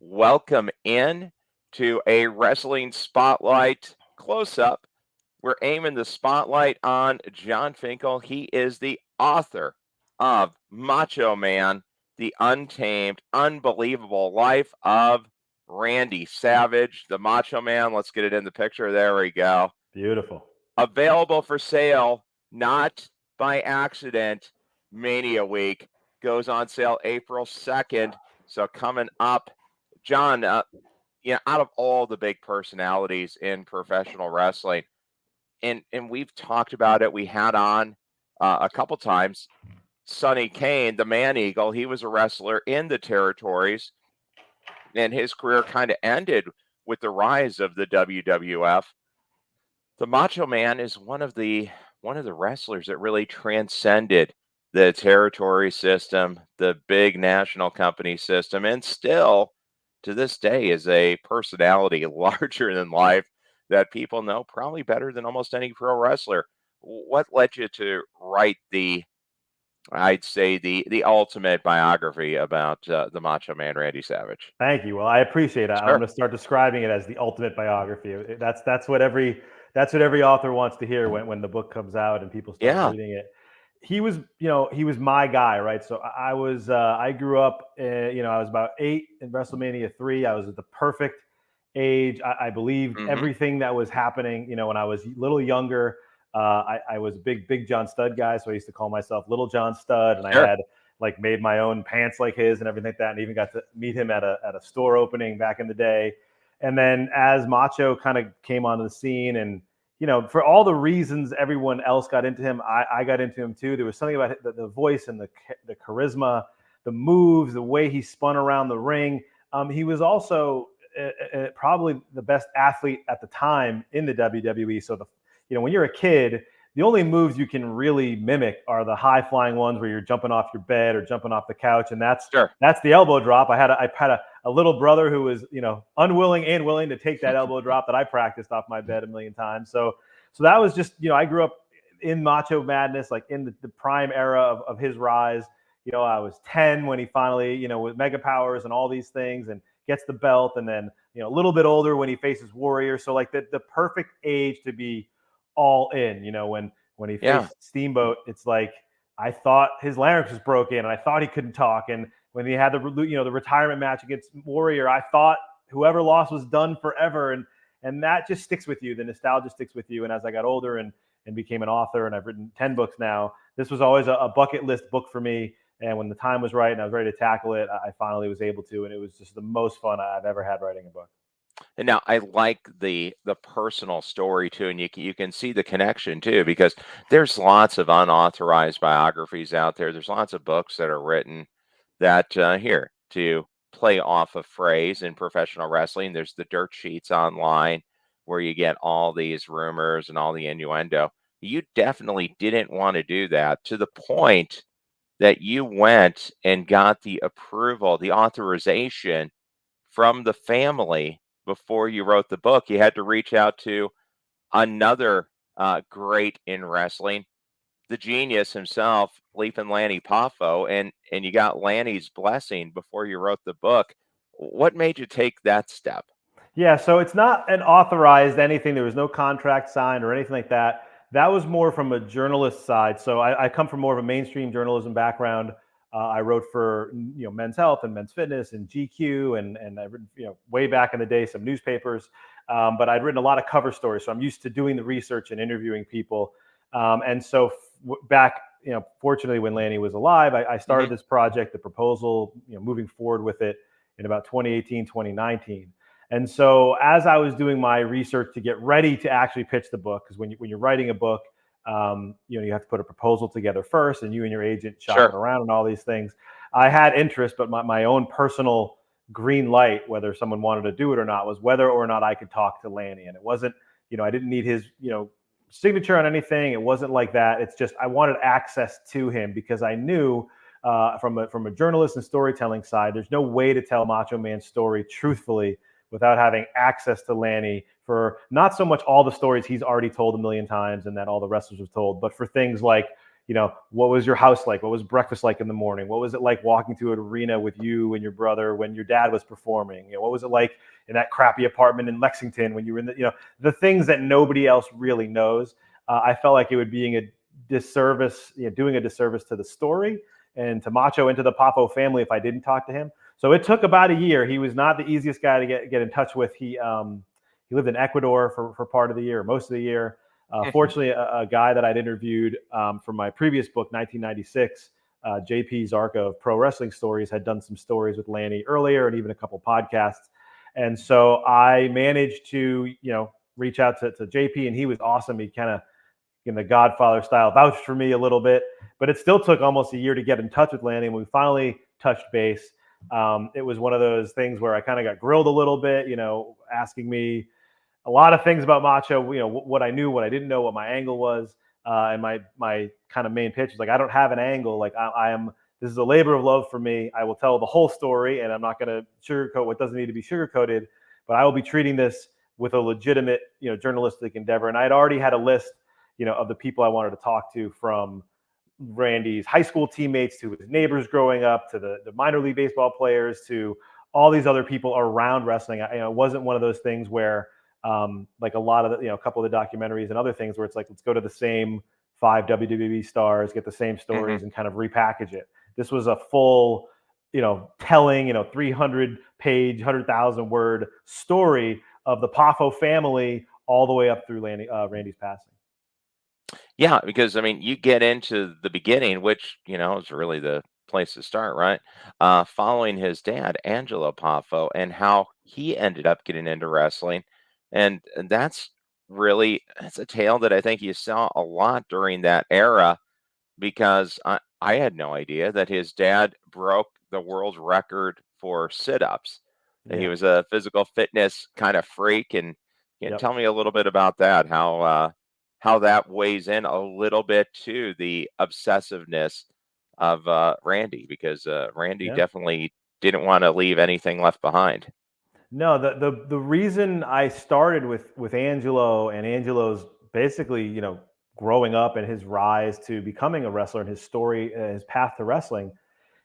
welcome in to a wrestling spotlight close-up. We're aiming the spotlight on Jon Finkel. He is the author of Macho Man, The Untamed, Unbelievable Life of Randy Savage, the Macho Man. Let's get it in the picture. There we go. Beautiful. Available for sale, not by accident. Mania Week goes on sale April 2nd. So coming up, Jon, out of all the big personalities in professional wrestling, and we've talked about it. We had on a couple times Sonny Kane, the Man Eagle. He was a wrestler in the territories, and his career kind of ended with the rise of the WWF. The Macho Man is one of the wrestlers that really transcended the territory system, the big national company system, and still to this day is a personality larger than life that people know probably better than almost any pro wrestler. What led you to write I'd say the ultimate biography about the Macho Man Randy Savage? Thank you. Well, I appreciate it. I'm Sure. going to start describing it as the ultimate biography. That's what every author wants to hear when the book comes out and people start Yeah. reading it. He was my guy, right? So I grew up, I was about 8 in WrestleMania 3. I was at the perfect age. I believed everything that was happening. When I was a little younger, I was a big John Studd guy, so I used to call myself Little John Studd, and Sure. I had made my own pants like his and everything like that, and even got to meet him at a store opening back in the day. And then as Macho kind of came onto the scene, and for all the reasons everyone else got into him, I got into him too. There was something about the voice and the charisma, the moves, the way he spun around the ring. He was also probably the best athlete at the time in the WWE. So when you're a kid, the only moves you can really mimic are the high flying ones where you're jumping off your bed or jumping off the couch, and that's the elbow drop. I had a little brother who was unwilling and willing to take that elbow drop that I practiced off my bed a million times. So that was just I grew up in Macho Madness, like in the prime era of his rise. I was 10 when he finally with Mega Powers and all these things and gets the belt, and then a little bit older when he faces Warrior. So like the perfect age to be all in. When he faced Steamboat, it's like I thought his larynx was broken and I thought he couldn't talk. And when he had the retirement match against Warrior, I thought whoever lost was done forever. And that just sticks with you. The nostalgia sticks with you. And as I got older and became an author, and I've written 10 books now, this was always a bucket list book for me. And when the time was right and I was ready to tackle it, I finally was able to. And it was just the most fun I've ever had writing a book. And now I like the personal story too, and you can see the connection too, because there's lots of unauthorized biographies out there. There's lots of books that are written that here to play off a phrase in professional wrestling. There's the dirt sheets online where you get all these rumors and all the innuendo. You definitely didn't want to do that, to the point that you went and got the approval, the authorization from the family before you wrote the book. You had to reach out to another great in wrestling, the genius himself, Leapin' Lanny Poffo, and you got Lanny's blessing before you wrote the book. What made you take that step? Yeah, so it's not an authorized anything. There was no contract signed or anything like that. That was more from a journalist side. So I come from more of a mainstream journalism background. I wrote for Men's Health and Men's Fitness and GQ, and I've written way back in the day some newspapers, but I'd written a lot of cover stories, so I'm used to doing the research and interviewing people. And so back, fortunately, when Lanny was alive, I started this project, the proposal, moving forward with it in about 2018, 2019. And so as I was doing my research to get ready to actually pitch the book, because when you're writing a book, you have to put a proposal together first, and you and your agent shopping around and all these things. I had interest, but my own personal green light, whether someone wanted to do it or not, was whether or not I could talk to Lanny. And it wasn't, I didn't need his, signature on anything. It wasn't like that. It's just I wanted access to him because I knew from a journalist and storytelling side, there's no way to tell Macho Man's story truthfully without having access to Lanny for not so much all the stories he's already told a million times and that all the wrestlers have told, but for things like, what was your house like? What was breakfast like in the morning? What was it like walking to an arena with you and your brother when your dad was performing? What was it like in that crappy apartment in Lexington when you were in the things that nobody else really knows? I felt like it would be a disservice, doing a disservice to the story and to Macho and to the Poffo family if I didn't talk to him. So it took about a year. He was not the easiest guy to get in touch with. He lived in Ecuador for part of the year, most of the year. Fortunately, a guy that I'd interviewed from my previous book, 1996, JP Zarka of Pro Wrestling Stories, had done some stories with Lanny earlier and even a couple podcasts. And so I managed to, reach out to JP, and he was awesome. He kind of, in the Godfather style, vouched for me a little bit, but it still took almost a year to get in touch with Lanny. And we finally touched base. It was one of those things where I kind of got grilled a little bit, asking me a lot of things about Macho, what I knew, what I didn't know, what my angle was. And my kind of main pitch was like, I don't have an angle. Like this is a labor of love for me. I will tell the whole story, and I'm not going to sugarcoat what doesn't need to be sugarcoated, but I will be treating this with a legitimate, journalistic endeavor. And I'd already had a list, of the people I wanted to talk to, from Randy's high school teammates to his neighbors growing up, to the minor league baseball players, to all these other people around wrestling. It wasn't one of those things where, like a lot of a couple of the documentaries and other things where it's like, let's go to the same 5 WWE stars, get the same stories, and kind of repackage it. This was a full, telling, 300-page, 100,000-word story of the Poffo family all the way up through Randy's passing. Yeah, because you get into the beginning, which is really the place to start, right? Following his dad, Angelo Poffo, and how he ended up getting into wrestling, and that's a tale that I think you saw a lot during that era, because I had no idea that his dad broke the world record for sit-ups. And he was a physical fitness kind of freak, and tell me a little bit about that, how that weighs in a little bit to the obsessiveness of Randy, because Randy definitely didn't want to leave anything left behind. No, the reason I started with Angelo and Angelo's basically, growing up and his rise to becoming a wrestler and his story, his path to wrestling,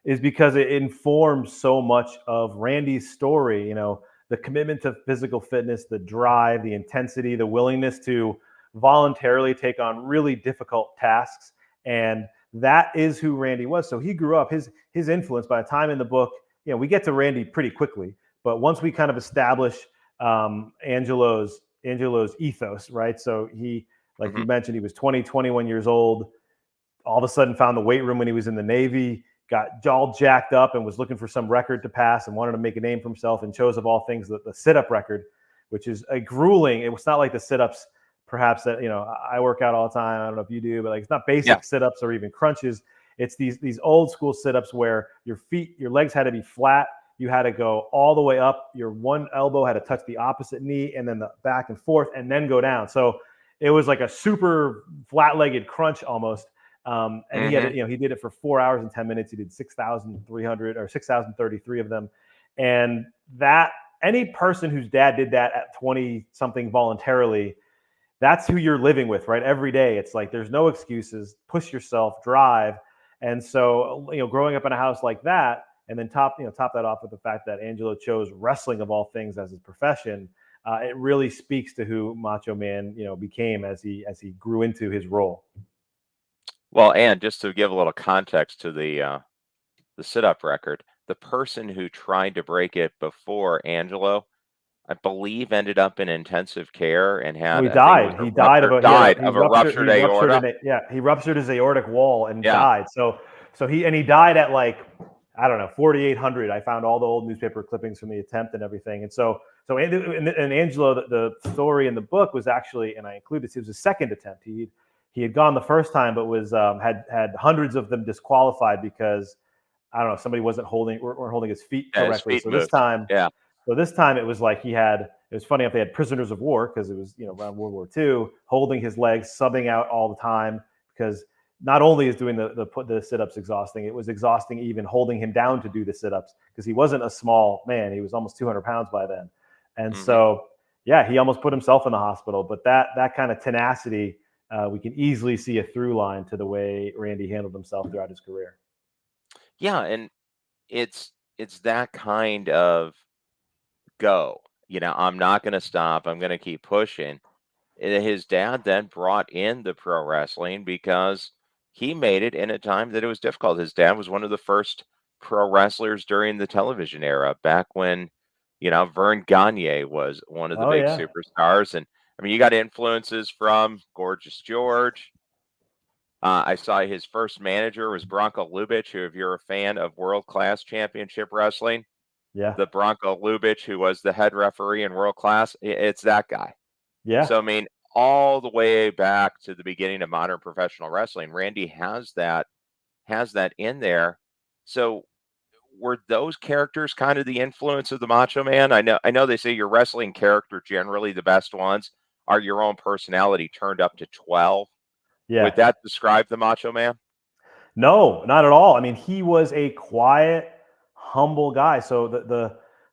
is because it informs so much of Randy's story. The commitment to physical fitness, the drive, the intensity, the willingness to voluntarily take on really difficult tasks. And that is who Randy was. So he grew up, his influence, by the time in the book, we get to Randy pretty quickly, but once we kind of establish Angelo's ethos, right? So he, like you mentioned, he was 21 years old, all of a sudden found the weight room when he was in the Navy, got all jacked up and was looking for some record to pass and wanted to make a name for himself, and chose, of all things, the sit-up record, which is a grueling, it was not like the sit-ups perhaps that, I work out all the time. I don't know if you do, but like, it's not basic sit-ups or even crunches. It's these old school sit-ups where your legs had to be flat. You had to go all the way up. Your one elbow had to touch the opposite knee, and then the back and forth, and then go down. So it was like a super flat-legged crunch almost. And he had, he did it for 4 hours and 10 minutes. He did 6,300 or 6,033 of them. And that, any person whose dad did that at 20 something voluntarily, that's who you're living with, right? Every day. It's like, there's no excuses, push yourself, drive. And so, growing up in a house like that, and then top that off with the fact that Angelo chose wrestling of all things as his profession, it really speaks to who Macho Man, became as he grew into his role. Well, and just to give a little context to the sit-up record, the person who tried to break it before Angelo, I believe, ended up in intensive care and had, he died. He died of a ruptured aorta. He ruptured his aortic wall and died. So he died at, like, I don't know, 4,800. I found all the old newspaper clippings from the attempt and everything. And so and Angelo, the story in the book was actually, and I included this, it was his second attempt. He had gone the first time, but was had hundreds of them disqualified because, I don't know, somebody weren't holding his feet correctly. His feet moved. So this time it was like it was funny enough, they had prisoners of war, because it was, around World War II, holding his legs, subbing out all the time, because not only is doing the sit-ups exhausting, it was exhausting even holding him down to do the sit-ups, because he wasn't a small man. He was almost 200 pounds by then. And so, he almost put himself in the hospital. But that kind of tenacity we can easily see a through line to the way Randy handled himself throughout his career. Yeah, and it's that kind of go. I'm not going to stop. I'm going to keep pushing. His dad then brought in the pro wrestling because he made it in a time that it was difficult. His dad was one of the first pro wrestlers during the television era, back when, Vern Gagne was one of the Oh big yeah, superstars. And I mean, you got influences from Gorgeous George. I saw his first manager was Bronco Lubitsch, who, if you're a fan of World Class Championship Wrestling, yeah, the Bronco Lubitsch, who was the head referee in World Class, it's that guy. yeah. So, I mean, all the way back to the beginning of modern professional wrestling, Randy has that in there. So, were those characters kind of the influence of the Macho Man? I know they say your wrestling character, generally the best ones, are your own personality turned up to 12. Yeah. Would that describe the Macho Man? No, not at all. I mean, he was a quiet, humble guy. So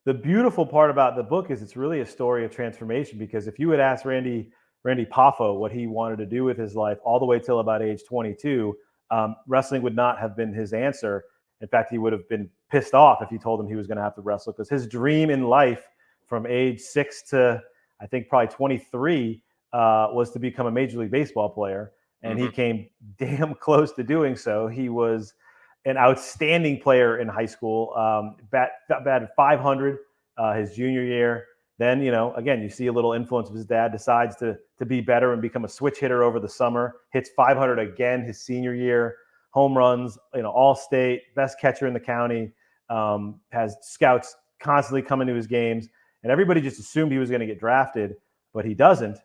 the beautiful part about the book is it's really a story of transformation. Because if you had asked Randy Poffo what he wanted to do with his life all the way till about age 22, wrestling would not have been his answer. In fact, he would have been pissed off if you told him he was going to have to wrestle, because his dream in life from age 6 to I think probably 23 was to become a Major League Baseball player, and he Hmm. came damn close to doing so. He was an outstanding player in high school. Batted 500 his junior year. Then, again, you see a little influence of his dad. Decides to be better and become a switch hitter over the summer. Hits 500 again his senior year. Home runs, all state, best catcher in the county. Has scouts constantly coming to his games, and everybody just assumed he was going to get drafted, but he doesn't.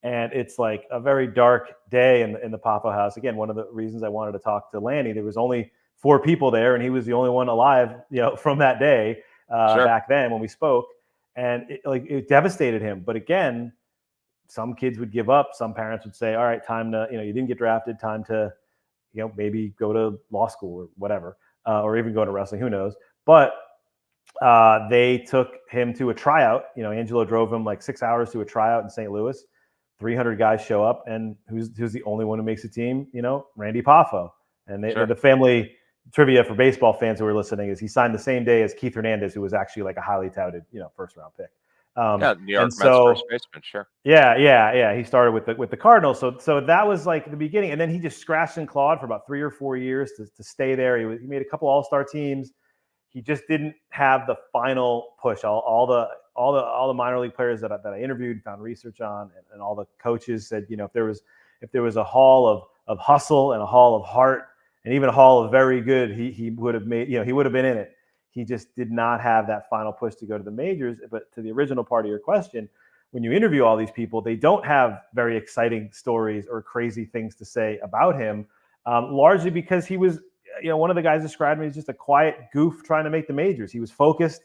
And it's like a very dark day in the Papa house. Again, one of the reasons I wanted to talk to Lanny, there was only 4 people there, and he was the only one alive, from that day Sure. back then when we spoke. And it devastated him. But again, some kids would give up. Some parents would say, all right, time to, you didn't get drafted, time to, maybe go to law school or whatever, or even go to wrestling, who knows. But they took him to a tryout. Angelo drove him like 6 hours to a tryout in St. Louis. 300 guys show up, and who's the only one who makes the team? Randy Poffo. And Sure. the family trivia for baseball fans who are listening is he signed the same day as Keith Hernandez, who was actually like a highly touted, first round pick. Yeah, New And York Mets first so, baseman. Sure. yeah. He started with the Cardinals. So that was like the beginning. And then he just scratched and clawed for about 3 or 4 years to stay there. He made a couple All-Star teams. He just didn't have the final push. All the minor league players that I interviewed, found research on, and all the coaches said, if there was a hall of hustle and a hall of heart and even a hall of very good, he would have made, he would have been in it. He just did not have that final push to go to the majors. But to the original part of your question, when you interview all these people, they don't have very exciting stories or crazy things to say about him, largely because he was, one of the guys described me as just a quiet goof trying to make the majors. He was focused.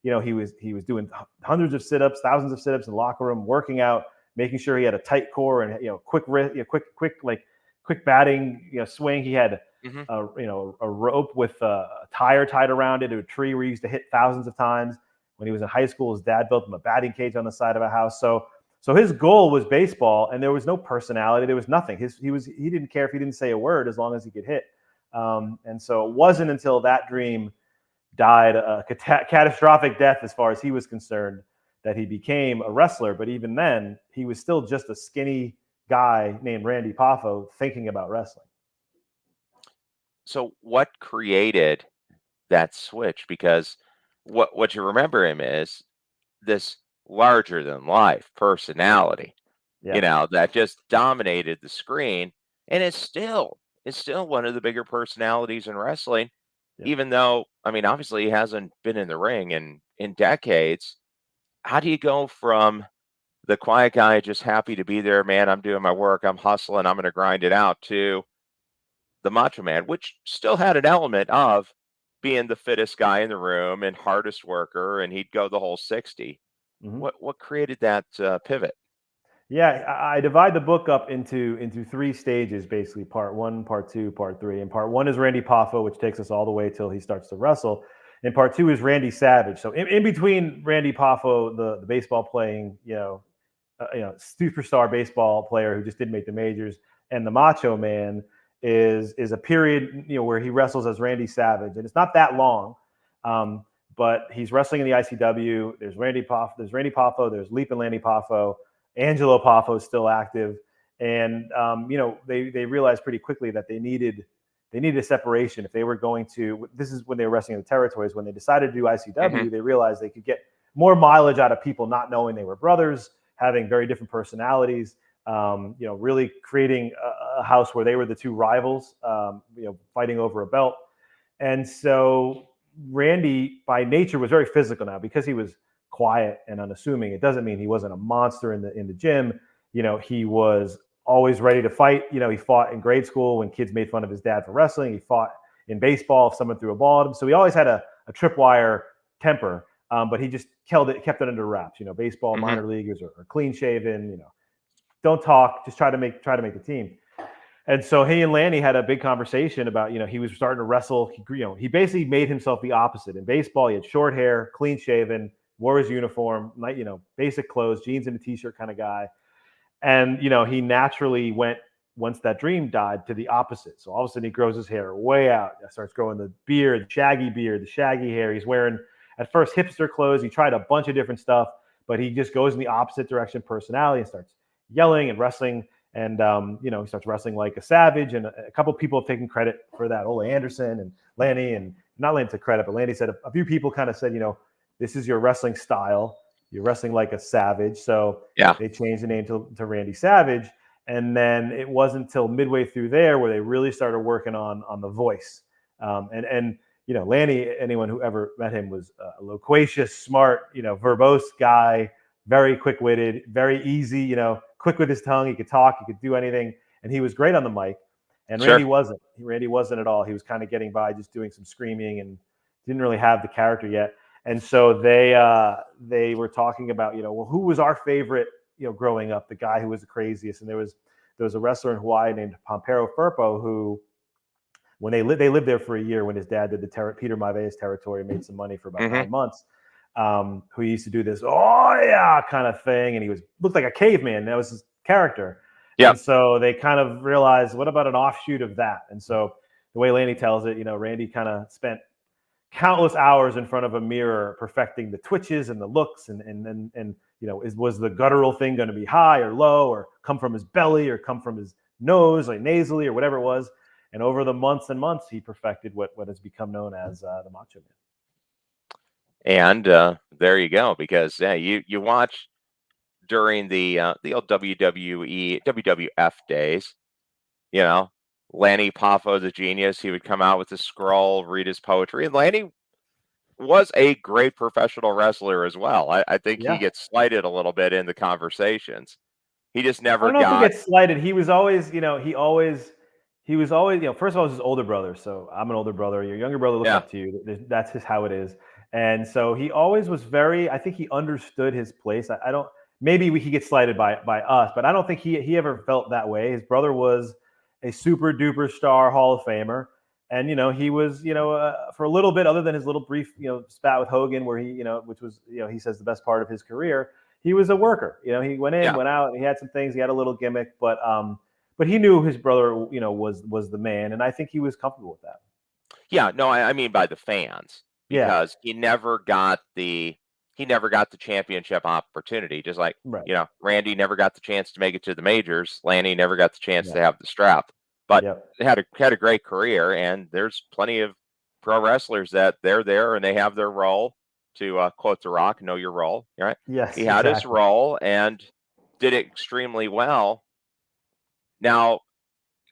He was doing hundreds of sit-ups, thousands of sit-ups in the locker room, working out, making sure he had a tight core and quick batting swing. He had Hmm. a rope with a tire tied around it to a tree where he used to hit thousands of times. When he was in high school, his dad built him a batting cage on the side of a house. So his goal was baseball, and there was no personality. There was nothing. He didn't care if he didn't say a word as long as he could hit. And so it wasn't until that dream died a catastrophic death as far as he was concerned that he became a wrestler. But even then, he was still just a skinny guy named Randy Poffo thinking about wrestling. So, what created that switch? Because what you remember him is this larger than life personality, Yeah. that just dominated the screen, and it's still one of the bigger personalities in wrestling, Yeah. even though, I mean, obviously he hasn't been in the ring in decades. How do you go from the quiet guy just happy to be there, man, I'm doing my work, I'm hustling, I'm going to grind it out, to the Macho Man, which still had an element of being the fittest guy in the room and hardest worker, and he'd go the whole 60. Mm-hmm. What created that pivot? Yeah, I divide the book up into 3 stages, basically: part 1, part 2, part 3. And part 1 is Randy Poffo, which takes us all the way till he starts to wrestle. And part 2 is Randy Savage. So in between Randy Poffo, the baseball playing, superstar baseball player who just didn't make the majors, and the Macho Man is a period, where he wrestles as Randy Savage, and it's not that long, but he's wrestling in the ICW. There's Randy Poffo, there's Leap and Lanny Poffo, Angelo Poffo is still active, and they realized pretty quickly that they needed a separation if they were going to. This is when they were wrestling in the territories. When they decided to do ICW, they realized they could get more mileage out of people not knowing they were brothers, having very different personalities. Really creating a house where they were the two rivals, fighting over a belt. And so Randy, by nature, was very physical now because he was quiet and unassuming. It doesn't mean he wasn't a monster in the gym. He was always ready to fight. He fought in grade school when kids made fun of his dad for wrestling. He fought in baseball if someone threw a ball at him. So he always had a tripwire temper, but he just kept it under wraps. Baseball, minor leaguers are clean shaven. Don't talk, just try to make the team. And so he and Lanny had a big conversation about, he was starting to wrestle. He basically made himself the opposite. In baseball, he had short hair, clean shaven, wore his uniform, basic clothes, jeans and a t-shirt kind of guy. And, he naturally went, once that dream died, to the opposite. So all of a sudden he grows his hair way out, starts growing the beard, the shaggy hair. He's wearing, at first, hipster clothes. He tried a bunch of different stuff, but he just goes in the opposite direction personality and starts yelling and wrestling, and he starts wrestling like a savage. And a couple of people have taken credit for that. Ole Anderson and Lanny, and not Lanny took credit, but Lanny said a few people kind of said, this is your wrestling style. You're wrestling like a savage. So they changed the name to Randy Savage. And then it wasn't until midway through there where they really started working on the voice. Lanny, anyone who ever met him, was a loquacious, smart, verbose guy, very quick-witted, very easy, quick with his tongue. He could talk, he could do anything, and he was great on the mic. And Randy wasn't. Randy wasn't at all. He was kind of getting by just doing some screaming and didn't really have the character yet. And so they were talking about, well, who was our favorite, growing up, the guy who was the craziest. And there was a wrestler in Hawaii named Pampero Firpo who, when they lived there for a year when his dad did the Peter Maivei's territory, made some money for about 9 months. Who used to do this, oh yeah, kind of thing, and he looked like a caveman. That was his character. Yeah. And so they kind of realized, what about an offshoot of that? And so the way Lanny tells it, Randy kind of spent countless hours in front of a mirror perfecting the twitches and the looks, and was the guttural thing going to be high or low, or come from his belly, or come from his nose, like nasally, or whatever it was. And over the months and months, he perfected what has become known as the Macho Man. And there you go, because you watch during the old WWE, WWF days, Lanny Poffo, the genius, he would come out with a scroll, read his poetry, and Lanny was a great professional wrestler as well. I think he gets slighted a little bit in the conversations. He just never I don't know if he gets slighted. He was always, he was always, first of all, he's his older brother. So I'm an older brother. Your younger brother looks up to you. That's just how it is. And so he always was I think he understood his place. Maybe he gets slighted by us, but I don't think he ever felt that way. His brother was a super duper star Hall of Famer. And, he was, for a little bit, other than his little brief, spat with Hogan, where he, which was, he says the best part of his career, he was a worker. He went in, went out, and he had some things, he had a little gimmick, but he knew his brother, was the man. And I think he was comfortable with that. Yeah, no, I mean by the fans. Because he never got the championship opportunity, just like Randy never got the chance to make it to the majors. Lanny never got the chance to have the strap, but had a great career. And there's plenty of pro wrestlers that they're there and they have their role. To quote The Rock, know your role, right? Yes, he had his role and did it extremely well. Now,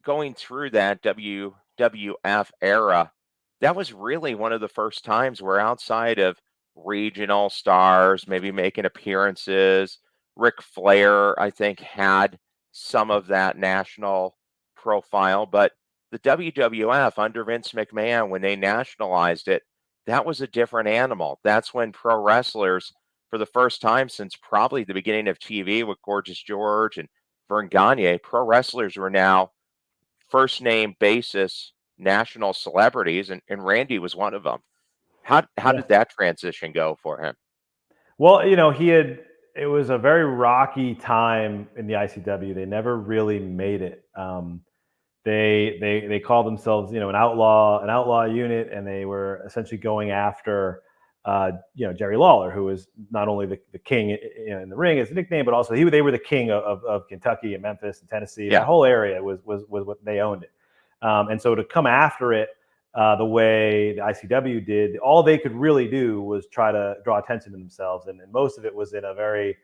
going through that WWF era, that was really one of the first times where, outside of regional stars maybe making appearances, Ric Flair, I think, had some of that national profile. But the WWF under Vince McMahon, when they nationalized it, that was a different animal. That's when pro wrestlers, for the first time since probably the beginning of TV with Gorgeous George and Vern Gagne, pro wrestlers were now first name basis national celebrities, and Randy was one of them. How did that transition go for him? Well, he had it was a very rocky time in the ICW. They never really made it. They called themselves, an outlaw unit, and they were essentially going after, Jerry Lawler, who was not only the king in the ring as a nickname, but also they were the king of Kentucky and Memphis and Tennessee. Yeah. That whole area was what they owned it. And so to come after it the way the ICW did, all they could really do was try to draw attention to themselves, and most of it was in a very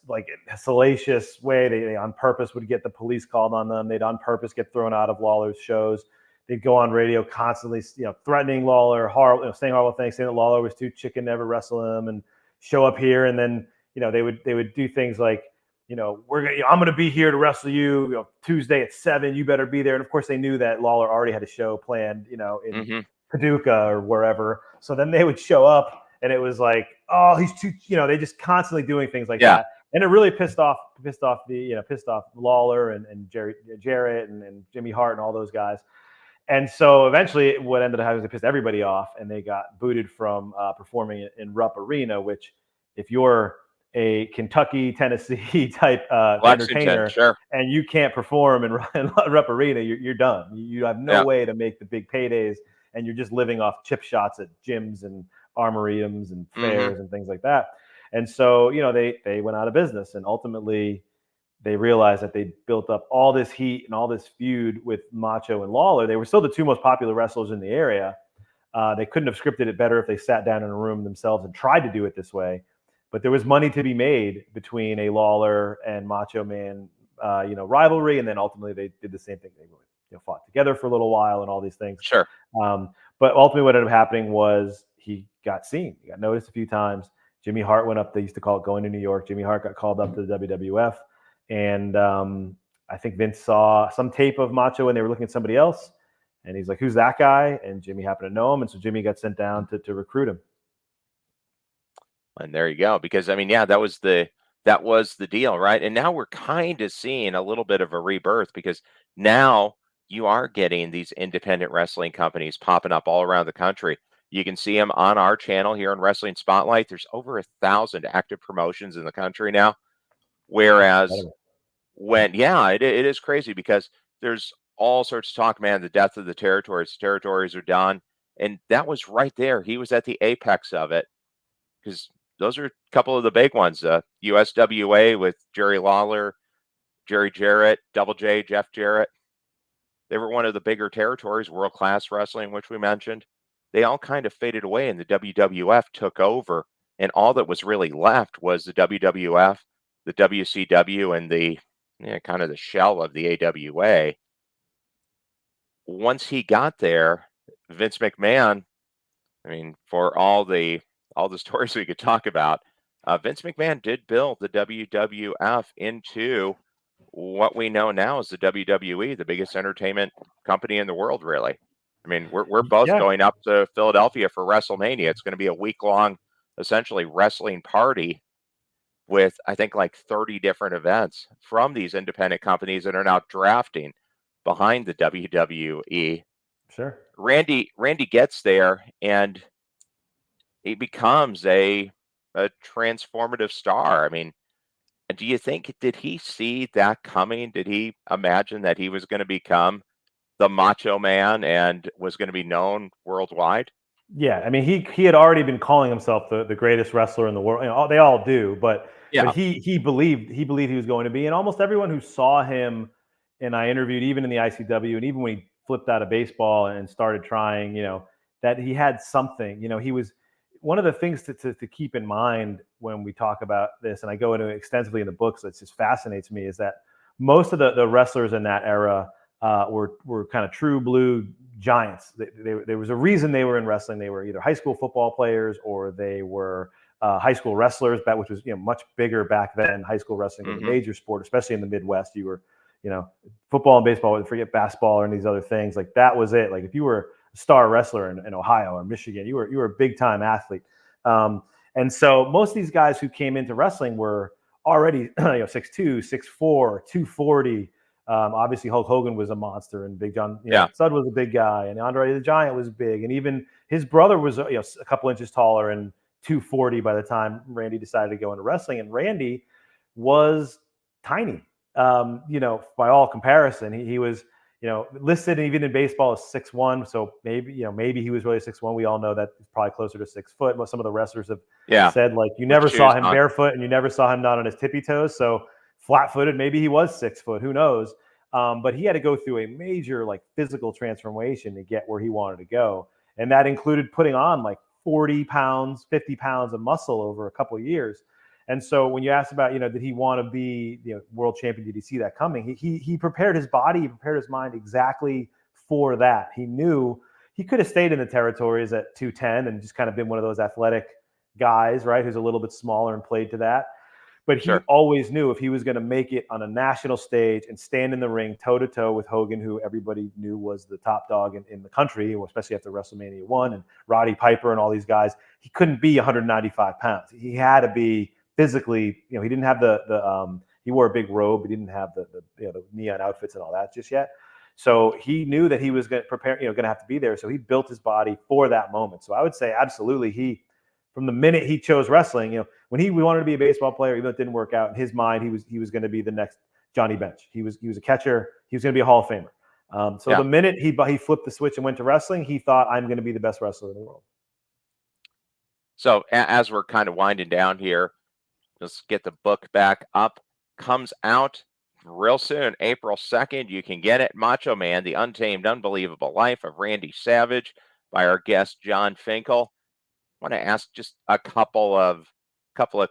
like salacious way. They on purpose would get the police called on them. They'd on purpose get thrown out of Lawler's shows. They'd go on radio constantly, threatening Lawler, saying horrible things, saying that Lawler was too chicken to ever wrestle him, and show up here, and then they would do things like, I'm going to be here to wrestle you, Tuesday at 7. You better be there. And of course, they knew that Lawler already had a show planned, in Paducah or wherever. So then they would show up, and it was like, oh, he's too, they just constantly doing things like that. And it really pissed off Lawler and Jarrett and Jimmy Hart and all those guys. And so eventually what ended up happening is it pissed everybody off, and they got booted from performing in Rupp Arena, which if you're a Kentucky, Tennessee type entertainer, sure, and you can't perform in Rupp Arena, you're done. You have no way to make the big paydays, and you're just living off chip shots at gyms and armoriums and fairs and things like that. And so, they went out of business, and ultimately they realized that they built up all this heat and all this feud with Macho and Lawler. They were still the two most popular wrestlers in the area. They couldn't have scripted it better if they sat down in a room themselves and tried to do it this way. But there was money to be made between a Lawler and Macho Man, rivalry, and then ultimately they did the same thing. They fought together for a little while and all these things. Sure. But ultimately, what ended up happening was he got seen. He got noticed a few times. Jimmy Hart went up. They used to call it going to New York. Jimmy Hart got called up to the WWF, and I think Vince saw some tape of Macho and they were looking at somebody else, and he's like, "Who's that guy?" And Jimmy happened to know him, and so Jimmy got sent down to recruit him. And there you go. Because that was the deal, right? And now we're kind of seeing a little bit of a rebirth, because now you are getting these independent wrestling companies popping up all around the country. You can see them on our channel here in Wrestling Spotlight. There's over 1,000 active promotions in the country now. Whereas it is crazy, because there's all sorts of talk, man, the death of the territories. Territories are done. And that was right there. He was at the apex of it, because those are a couple of the big ones. USWA with Jerry Lawler, Jerry Jarrett, Double J, Jeff Jarrett. They were one of the bigger territories. World Class Wrestling, which we mentioned. They all kind of faded away, and the WWF took over. And all that was really left was the WWF, the WCW, and the kind of the shell of the AWA. Once he got there, Vince McMahon, for all the stories we could talk about, Vince McMahon did build the WWF into what we know now as the WWE, the biggest entertainment company in the world, really. We're both going up to Philadelphia for WrestleMania. It's going to be a week-long, essentially, wrestling party with, I think, like 30 different events from these independent companies that are now drafting behind the WWE. Sure. Randy gets there, and he becomes a transformative star. Do you think, did he see that coming? Did he imagine that he was going to become the Macho Man and was going to be known worldwide? Yeah, he had already been calling himself the greatest wrestler in the world. They all do, but he believed he was going to be. And almost everyone who saw him, and I interviewed even in the ICW, and even when he flipped out of baseball and started trying, that he had something. He was one of the things to keep in mind when we talk about this, and I go into it extensively in the books. That just fascinates me, is that most of the wrestlers in that era were kind of true blue giants. There was a reason they were in wrestling. They were either high school football players or they were high school wrestlers, which was much bigger back then. High school wrestling was a major sport, especially in the Midwest. You were football and baseball. Forget basketball and these other things. Like that was it. Like if you were a star wrestler in Ohio or Michigan, you were a big time athlete. And so most of these guys who came into wrestling were already 6'2", 6'4", 240. Obviously Hulk Hogan was a monster, and Big John Studd was a big guy, and Andre the Giant was big, and even his brother was a couple inches taller, and 240 by the time Randy decided to go into wrestling. And Randy was tiny, by all comparison. He was, listed even in baseball as 6'1". So maybe he was really 6'1". We all know that he's probably closer to 6 foot. But some of the wrestlers have said, like, you never saw him barefoot and you never saw him not on his tippy toes. So flat-footed, maybe he was 6 foot. Who knows? But he had to go through a major, like, physical transformation to get where he wanted to go. And that included putting on like 40 pounds, 50 pounds of muscle over a couple of years. And so when you asked about, did he want to be world champion? Did he see that coming? He prepared his body, he prepared his mind exactly for that. He knew he could have stayed in the territories at 210 and just kind of been one of those athletic guys, right, who's a little bit smaller and played to that. But he always knew if he was going to make it on a national stage and stand in the ring toe-to-toe with Hogan, who everybody knew was the top dog in the country, especially after WrestleMania 1, and Roddy Piper and all these guys, he couldn't be 195 pounds. He had to be physically, he didn't have he wore a big robe. He didn't have the neon outfits and all that just yet. So he knew that he was going to prepare, going to have to be there. So he built his body for that moment. So I would say absolutely from the minute he chose wrestling, when he wanted to be a baseball player, even though it didn't work out, in his mind, he was going to be the next Johnny Bench. He was a catcher. He was going to be a Hall of Famer. The minute he flipped the switch and went to wrestling, he thought, I'm going to be the best wrestler in the world. So as we're kind of winding down here, let's get the book back up. Comes out real soon, April 2nd. You can get it. Macho Man, The Untamed, Unbelievable Life of Randy Savage by our guest, Jon Finkel. I want to ask just a couple of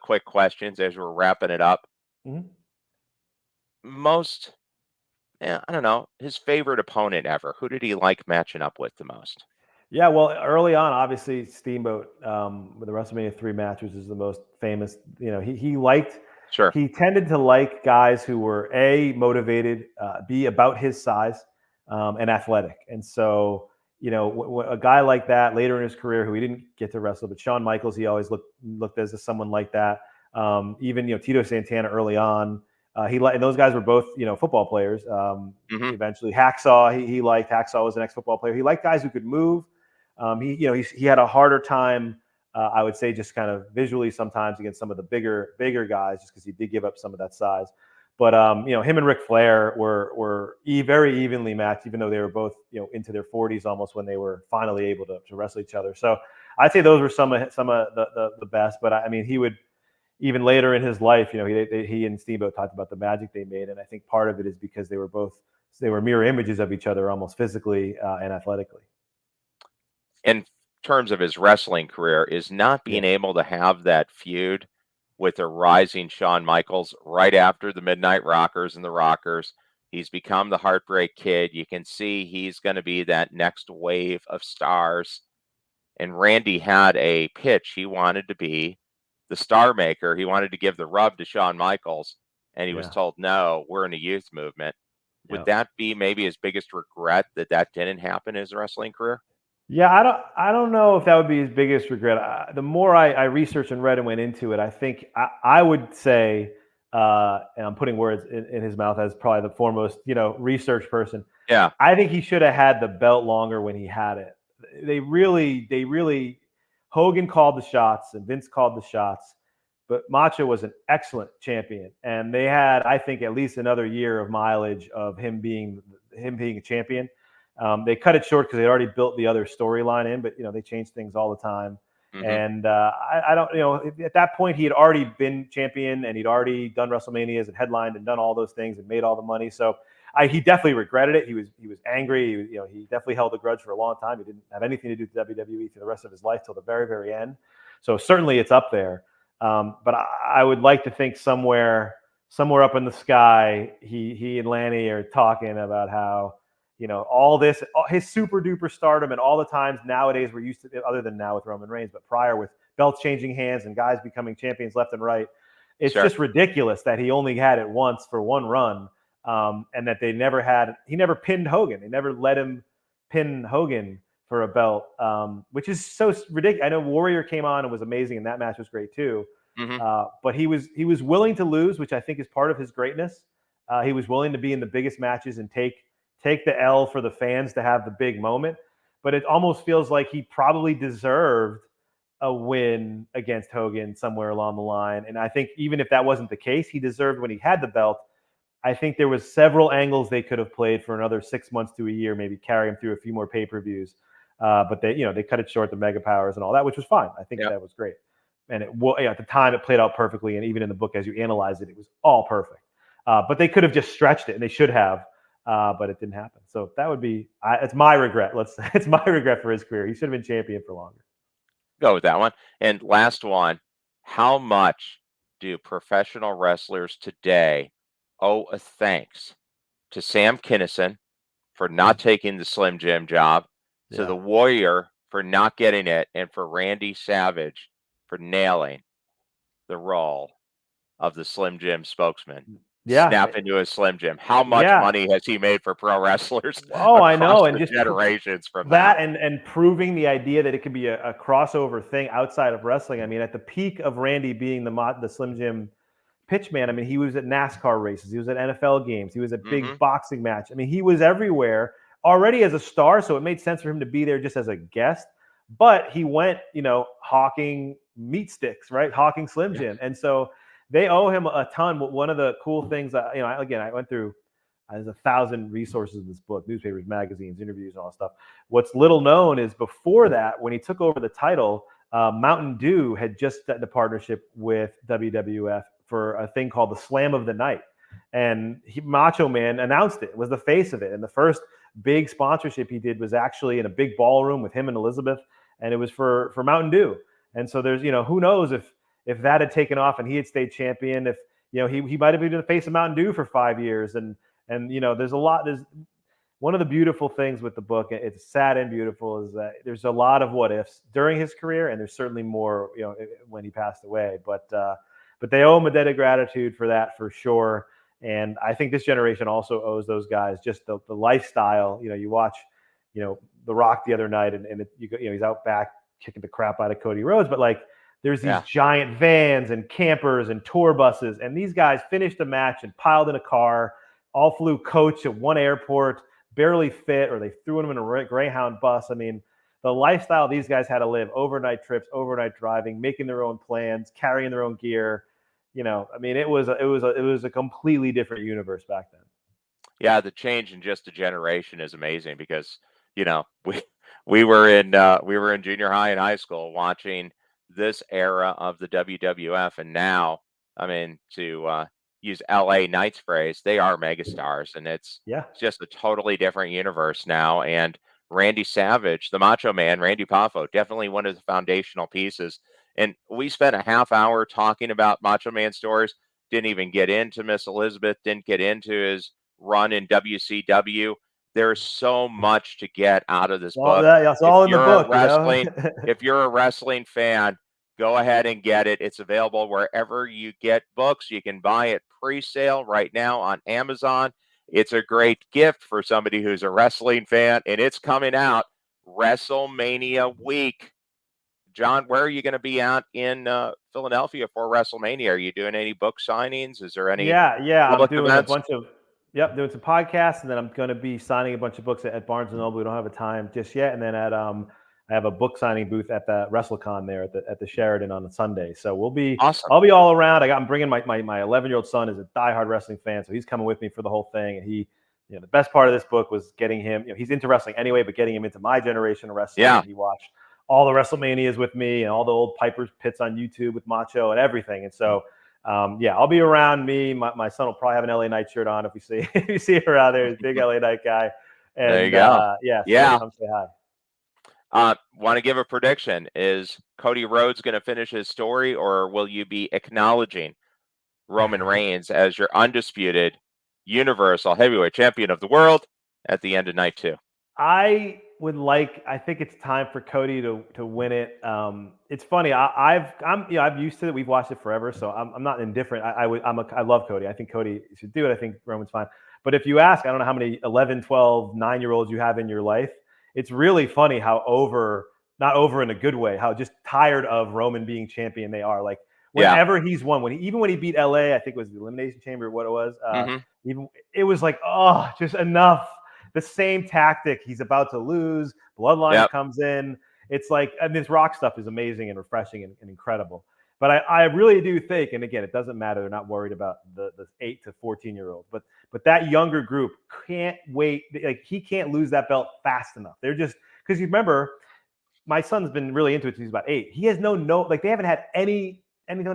quick questions as we're wrapping it up. Mm-hmm. I don't know, his favorite opponent ever. Who did he like matching up with the most? Yeah, well, early on, obviously Steamboat with the WrestleMania 3 match, which is the most famous. He liked. Sure. He tended to like guys who were A, motivated, B, about his size, and athletic. And so, a guy like that later in his career, who he didn't get to wrestle, but Shawn Michaels, he always looked as someone like that. Even Tito Santana early on, and those guys were both football players. Eventually, Hacksaw, he liked. Hacksaw was an ex-football player. He liked guys who could move. He had a harder time, I would say, just kind of visually sometimes against some of the bigger guys, just because he did give up some of that size. But him and Ric Flair were very evenly matched, even though they were both into their 40s almost when they were finally able to wrestle each other. So I'd say those were some of the best. But I mean, he would, even later in his life, he and Steamboat talked about the magic they made, and I think part of it is because they were mirror images of each other, almost physically and athletically. In terms of his wrestling career, is not being able to have that feud with a rising Shawn Michaels right after the Midnight Rockers and the Rockers. He's become the Heartbreak Kid. You can see he's going to be that next wave of stars. And Randy had a pitch. He wanted to be the star maker. He wanted to give the rub to Shawn Michaels, and he was told, no, we're in a youth movement. Would that be maybe his biggest regret, that didn't happen in his wrestling career? Yeah, I don't know if that would be his biggest regret. The more I researched and read and went into it, I think I would say, and I'm putting words in his mouth as probably the foremost, research person. Yeah, I think he should have had the belt longer when he had it. They really, Hogan called the shots and Vince called the shots, but Macho was an excellent champion, and they had, I think, at least another year of mileage of him being a champion. They cut it short because they already built the other storyline in, but they change things all the time. Mm-hmm. And I don't, at that point he had already been champion and he'd already done WrestleManias and headlined and done all those things and made all the money. So he definitely regretted it. He was angry. He definitely held a grudge for a long time. He didn't have anything to do with WWE for the rest of his life till the very, very end. So certainly it's up there. But I would like to think somewhere up in the sky, he and Lanny are talking about how, all this, his super duper stardom, and all the times nowadays we're used to, other than now with Roman Reigns, but prior with belts changing hands and guys becoming champions left and right. It's just ridiculous that he only had it once for one run, and that he never pinned Hogan. They never let him pin Hogan for a belt, which is so ridiculous. I know Warrior came on and was amazing, and that match was great too. Mm-hmm. But he was willing to lose, which I think is part of his greatness. He was willing to be in the biggest matches and take the L for the fans to have the big moment. But it almost feels like he probably deserved a win against Hogan somewhere along the line. And I think even if that wasn't the case, he deserved when he had the belt. I think there was several angles they could have played for another 6 months to a year, maybe carry him through a few more pay-per-views. But they cut it short, the Mega Powers and all that, which was fine. I think that was great. And at the time, it played out perfectly. And even in the book, as you analyze it, it was all perfect. But they could have just stretched it, and they should have. But it didn't happen. So that would be it's my regret. It's my regret for his career. He should have been champion for longer. Go with that one. And last one, how much do professional wrestlers today owe a thanks to Sam Kinison for not taking the Slim Jim job, to the Warrior for not getting it, and for Randy Savage for nailing the role of the Slim Jim spokesman? Snap into a Slim Jim. How much money has he made for pro wrestlers? I know, and just generations from that, and proving the idea that it could be a crossover thing outside of wrestling. I mean, at the peak of Randy being the Slim Jim pitchman, I mean, he was at NASCAR races, he was at NFL games, he was at big boxing match. I mean, he was everywhere already as a star, so it made sense for him to be there just as a guest. But he went, hawking meat sticks, right? Hawking Slim Jim, and so they owe him a ton. But one of the cool things, I went through, there's 1,000 resources in this book, newspapers, magazines, interviews, and all that stuff. What's little known is before that, when he took over the title, Mountain Dew had just set the partnership with WWF for a thing called the Slam of the Night. And Macho Man announced it, was the face of it. And the first big sponsorship he did was actually in a big ballroom with him and Elizabeth. And it was for Mountain Dew. And so there's, who knows if that had taken off and he had stayed champion, if, he might have been the face of Mountain Dew for 5 years. And there's one of the beautiful things with the book, it's sad and beautiful, is that there's a lot of what ifs during his career. And there's certainly more, when he passed away, but they owe him a debt of gratitude for that, for sure. And I think this generation also owes those guys just the lifestyle. You watch, The Rock the other night, and he's out back kicking the crap out of Cody Rhodes, but there's these giant vans and campers and tour buses, and these guys finished the match and piled in a car, all flew coach at one airport, barely fit, or they threw them in a Greyhound bus. I mean, the lifestyle these guys had to live: overnight trips, overnight driving, making their own plans, carrying their own gear. I mean, it was a completely different universe back then. Yeah, the change in just a generation is amazing because we were in junior high and high school watching this era of the WWF, and now, I mean, to use LA Knight's phrase, they are megastars, and it's just a totally different universe now. And Randy Savage, the Macho Man, Randy Poffo, definitely one of the foundational pieces. And we spent a half hour talking about Macho Man stories, didn't even get into Miss Elizabeth, didn't get into his run in WCW. There's so much to get out of this book. That's all in the book. If you're a wrestling fan, go ahead and get it. It's available wherever you get books. You can buy it pre-sale right now on Amazon. It's a great gift for somebody who's a wrestling fan, and it's coming out WrestleMania week. John, where are you going to be out in Philadelphia for WrestleMania? Are you doing any book signings? Is there any? I'm doing events? Doing some podcasts, and then I'm going to be signing a bunch of books at Barnes & Noble. We don't have a time just yet. And then I have a book signing booth at the WrestleCon there at the Sheraton on a Sunday. So we'll be awesome. I'll be all around. I'm bringing my 11-year-old son is a diehard wrestling fan, so he's coming with me for the whole thing. And he, the best part of this book was getting him. He's into wrestling anyway, but getting him into my generation of wrestling. Yeah. He watched all the WrestleManias with me and all the old Piper's Pits on YouTube with Macho and everything. And so, I'll be around. My son will probably have an LA Knight shirt on if you see her out there. He's a big LA Knight guy. And, there you go. Come say hi. Want to give a prediction? Is Cody Rhodes going to finish his story, or will you be acknowledging Roman Reigns as your undisputed Universal Heavyweight Champion of the world at the end of night 2? I think it's time for Cody to win it. It's funny. I'm used to it. We've watched it forever, so I'm not indifferent. I love Cody. I think Cody should do it. I think Roman's fine. But if you ask, I don't know how many 11, 12, 9-year-olds you have in your life. It's really funny how not over in a good way, how just tired of Roman being champion they are. Like whenever he's won, even when he beat LA, I think it was the Elimination Chamber, what it was. Even it was like, just enough. The same tactic. He's about to lose. Bloodline comes in. it's like, and this Rock stuff is amazing and refreshing and incredible. But I really do think, and again, it doesn't matter. They're not worried about the 8 to 14-year-olds, but that younger group can't wait. Like, he can't lose that belt fast enough. They're just, because you remember, my son's been really into it since he's about 8. He has like they haven't had anything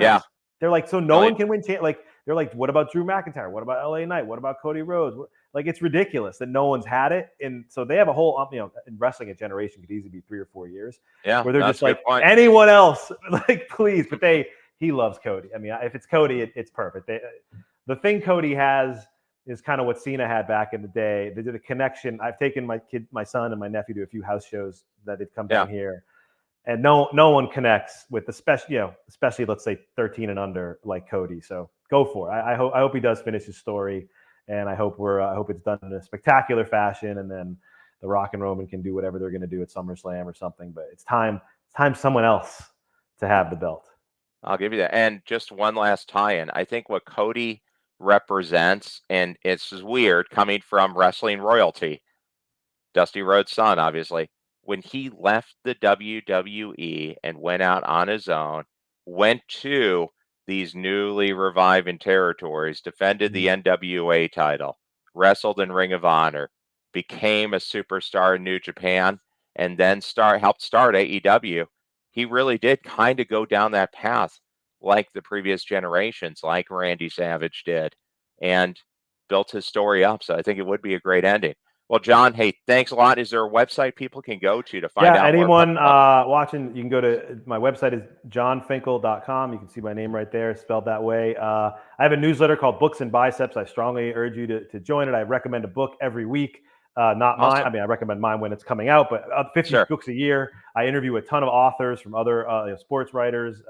else. They're like, so no one can win. Like, they're like, what about Drew McIntyre? What about LA Knight? What about Cody Rhodes? Like, it's ridiculous that no one's had it. And so they have a whole, in wrestling, a generation could easily be 3 or 4 years. Yeah, where they're just like, anyone else, like, please. But he loves Cody. I mean, if it's Cody, it's perfect. The thing Cody has is kind of what Cena had back in the day. They did a connection. I've taken my son and my nephew to a few house shows that they've come down here. And no one connects with especially let's say 13 and under like Cody. So go for it. I hope he does finish his story, and I hope it's done in a spectacular fashion, and then The Rock and Roman can do whatever they're going to do at SummerSlam or something. But it's time someone else to have the belt. I'll give you that. And just one last tie-in. I think what Cody represents, and it's weird coming from wrestling royalty, Dusty Rhodes' son, obviously. When he left the WWE and went out on his own, went to these newly reviving territories, defended the NWA title, wrestled in Ring of Honor, became a superstar in New Japan, and then helped start AEW. He really did kind of go down that path like the previous generations, like Randy Savage did, and built his story up. So I think it would be a great ending. Well, Jon, hey, thanks a lot. Is there a website people can go to find out anyone more about watching, you can go to my website is jonfinkel.com. You can see my name right there, spelled that way. I have a newsletter called Books and Biceps. I strongly urge you to join it. I recommend a book every week. Not mine. I mean, I recommend mine when it's coming out, but 50 books a year. I interview a ton of authors from other sports writers,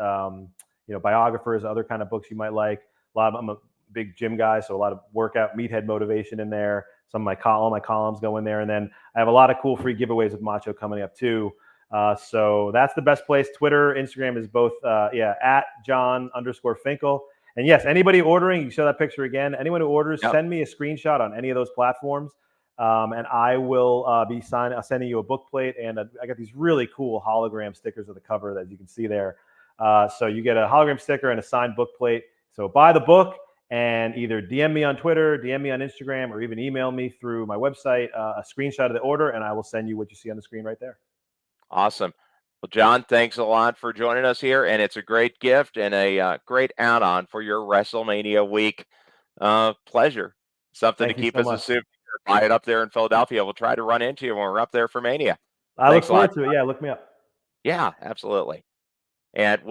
biographers, other kind of books you might like. I'm a big gym guy, so a lot of workout, meathead motivation in there. Some of all my columns go in there. And then I have a lot of cool free giveaways with Macho coming up too. So that's the best place. Twitter, Instagram is both, at Jon_Finkel. And yes, anybody ordering, you show that picture again. Anyone who orders, send me a screenshot on any of those platforms. And I will be sending you a book plate. And I got these really cool hologram stickers of the cover that you can see there. So you get a hologram sticker and a signed book plate. So buy the book. And either DM me on Twitter, DM me on Instagram, or even email me through my website a screenshot of the order, and I will send you what you see on the screen right there. Awesome. Well, Jon, thanks a lot for joining us here, and it's a great gift and a great add-on for your WrestleMania week pleasure. Something to keep as a souvenir. Buy it up there in Philadelphia. We'll try to run into you when we're up there for Mania. I look forward to it. Yeah, look me up. Yeah, absolutely. And we'll